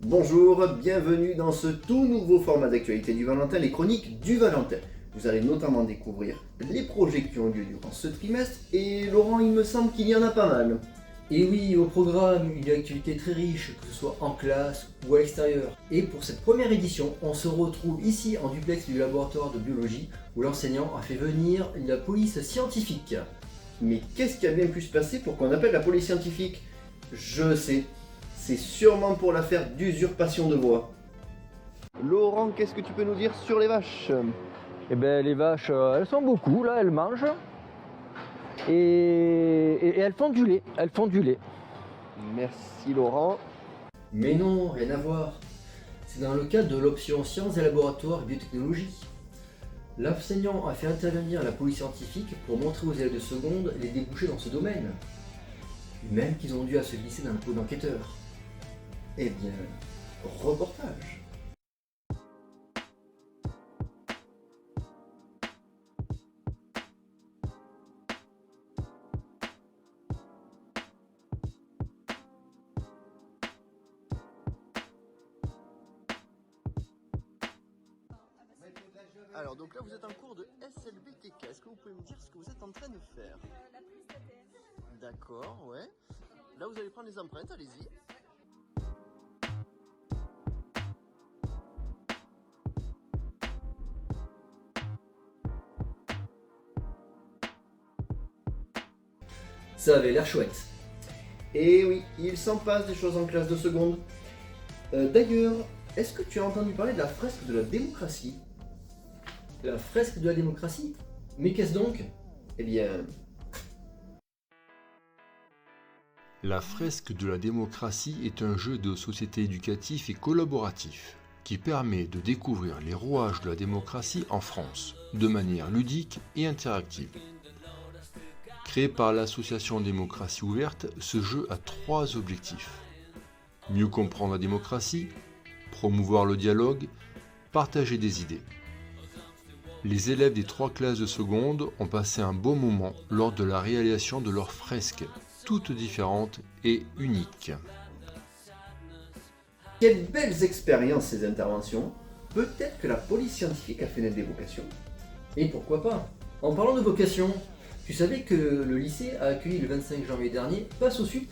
Bonjour, bienvenue dans ce tout nouveau format d'actualité du Valentin, les chroniques du Valentin. Vous allez notamment découvrir les projets qui ont lieu durant ce trimestre et Laurent, il me semble qu'il y en a pas mal. Et oui, au programme, une activité très riche, que ce soit en classe ou à l'extérieur. Et pour cette première édition, on se retrouve ici en duplex du laboratoire de biologie où l'enseignant a fait venir la police scientifique. Mais qu'est-ce qui a bien pu se passer pour qu'on appelle la police scientifique? Je sais, c'est sûrement pour l'affaire d'usurpation de voix. Laurent, qu'est-ce que tu peux nous dire sur les vaches? Eh ben les vaches, elles sont beaucoup, là, elles mangent. Et elles font du lait, Merci Laurent. Mais non, rien à voir. C'est dans le cadre de l'option sciences et laboratoires et biotechnologie. L'enseignant a fait intervenir la police scientifique pour montrer aux élèves de seconde les débouchés dans ce domaine. Même qu'ils ont dû à se glisser dans le pot d'enquêteur. Eh bien, reportage. Alors donc là vous êtes en cours de SLBTK, est-ce que vous pouvez me dire ce que vous êtes en train de faire? La prise d'ADN. D'accord, ouais. Là vous allez prendre les empreintes, allez-y. Ça avait l'air chouette. Et oui, il s'en passe des choses en classe de seconde. D'ailleurs, est-ce que tu as entendu parler de la fresque de la démocratie? La fresque de la démocratie? Mais qu'est-ce donc? Eh bien, La fresque de la démocratie est un jeu de société éducatif et collaboratif qui permet de découvrir les rouages de la démocratie en France de manière ludique et interactive. Créé par l'association Démocratie Ouverte, ce jeu a 3 objectifs. Mieux comprendre la démocratie, promouvoir le dialogue, partager des idées. Les élèves des 3 classes de seconde ont passé un beau moment lors de la réalisation de leurs fresques, toutes différentes et uniques. quelles belles expériences ces interventions. Peut-être que la police scientifique a fait naître des vocations. Et pourquoi pas? En parlant de vocation, tu savais que le lycée a accueilli le 25 janvier dernier Passe au Sup?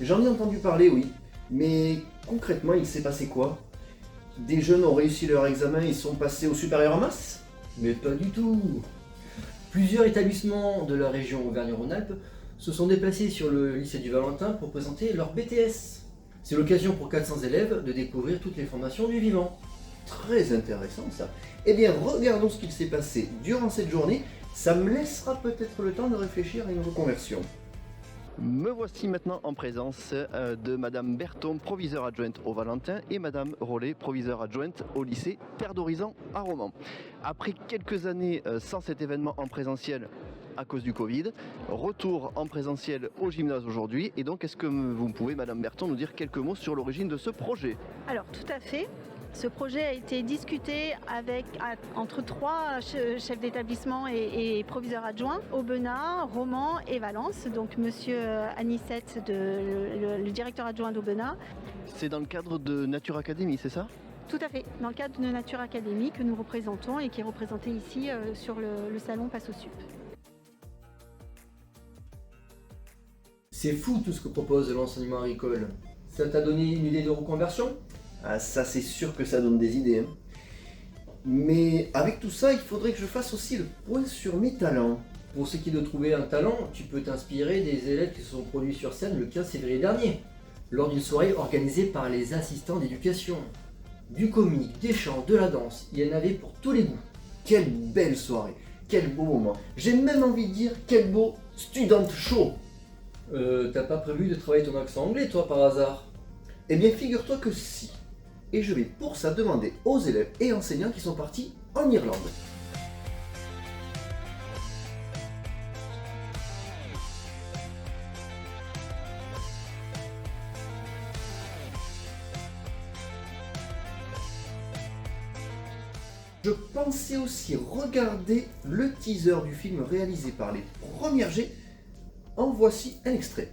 J'en ai entendu parler, oui. Mais concrètement, il s'est passé quoi? Des jeunes ont réussi leur examen, ils sont passés au supérieur en masse? Mais pas du tout. Plusieurs établissements de la région Auvergne-Rhône-Alpes se sont déplacés sur le lycée du Valentin pour présenter leur BTS. C'est l'occasion pour 400 élèves de découvrir toutes les formations du vivant. Très intéressant ça. Eh bien, regardons ce qu'il s'est passé durant cette journée. Ça me laissera peut-être le temps de réfléchir à une reconversion. Me voici maintenant en présence de Madame Berton, proviseure adjointe au Valentin, et Madame Rollet, proviseure adjointe au lycée Terre d'Horizon à Romans. Après quelques années sans cet événement en présentiel à cause du Covid, retour en présentiel au gymnase aujourd'hui. Et donc, est-ce que vous pouvez, Madame Berton, nous dire quelques mots sur l'origine de ce projet? Alors tout à fait. Ce projet a été discuté entre 3 chefs d'établissement et proviseurs adjoints, Aubenas, Romans et Valence. Donc monsieur Anissette, le directeur adjoint d'Aubenas. C'est dans le cadre de Nature Academy, c'est ça? Tout à fait, dans le cadre de Nature Academy que nous représentons et qui est représenté ici sur le salon Passe au Sup. C'est fou tout ce que propose l'enseignement agricole. Ça t'a donné une idée de reconversion? Ah, ça c'est sûr que ça donne des idées. Mais avec tout ça, il faudrait que je fasse aussi le point sur mes talents. Pour ce qui est de trouver un talent, tu peux t'inspirer des élèves qui se sont produits sur scène le 15 février dernier, lors d'une soirée organisée par les assistants d'éducation. Du comique, des chants, de la danse, il y en avait pour tous les goûts. Quelle belle soirée, quel beau moment. J'ai même envie de dire quel beau student show. T'as pas prévu de travailler ton accent anglais toi par hasard? Eh bien figure-toi que si. Et je vais pour ça demander aux élèves et enseignants qui sont partis en Irlande. Je pensais aussi regarder le teaser du film réalisé par les Premières G. En voici un extrait.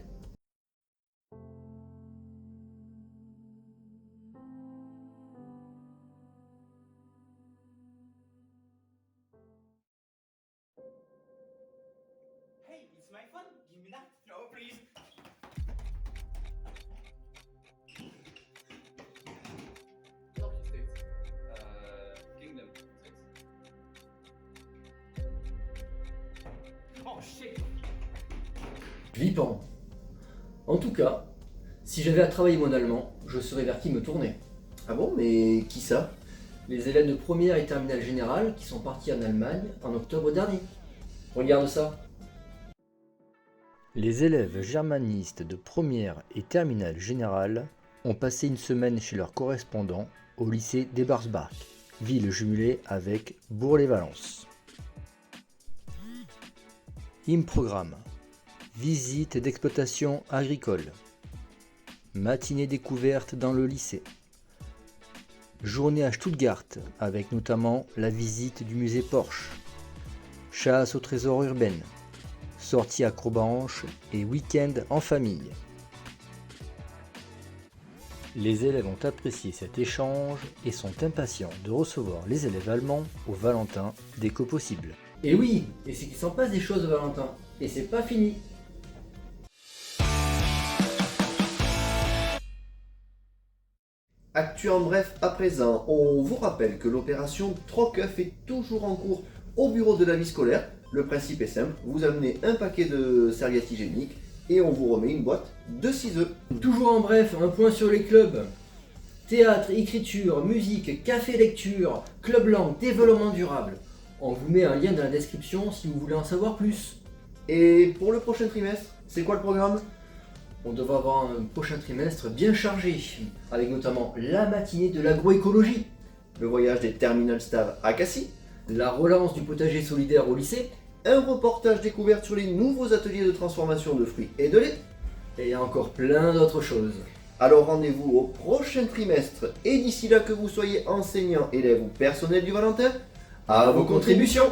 my phone. Give me that. No, please. Kingdom. Oh shit. Vipant. En tout cas, si j'avais à travailler mon allemand, je saurais vers qui me tourner. Ah bon, mais qui ça? Les élèves de première et terminale générale qui sont partis en Allemagne en octobre dernier. Regarde ça. Les élèves germanistes de première et terminale générale ont passé une semaine chez leur correspondant au lycée d'Ebersbach, ville jumelée avec Bourg-les-Valences. Programme. Visite d'exploitation agricole. Matinée découverte dans le lycée. Journée à Stuttgart avec notamment la visite du musée Porsche. Chasse au trésor urbaine. Sortie acrobalanche et week-end en famille. Les élèves ont apprécié cet échange et sont impatients de recevoir les élèves allemands au Valentin dès que possible. Et oui, et c'est qu'il s'en passe des choses au Valentin. Et c'est pas fini. Actu en bref à présent, on vous rappelle que l'opération Troc-œuf est toujours en cours au bureau de la vie scolaire. Le principe est simple, vous amenez un paquet de serviettes hygiéniques et on vous remet une boîte de 6 œufs. Toujours en bref, un point sur les clubs. Théâtre, écriture, musique, café lecture, club langue, développement durable. On vous met un lien dans la description si vous voulez en savoir plus. Et pour le prochain trimestre, c'est quoi le programme? On devrait avoir un prochain trimestre bien chargé, avec notamment la matinée de l'agroécologie, Le voyage des Terminal Stav à Cassis, la relance du potager solidaire au lycée, un reportage découverte sur les nouveaux ateliers de transformation de fruits et de lait. et encore plein d'autres choses. Alors rendez-vous au prochain trimestre et d'ici là que vous soyez enseignant, élève ou personnel du Valentin, à vos contributions.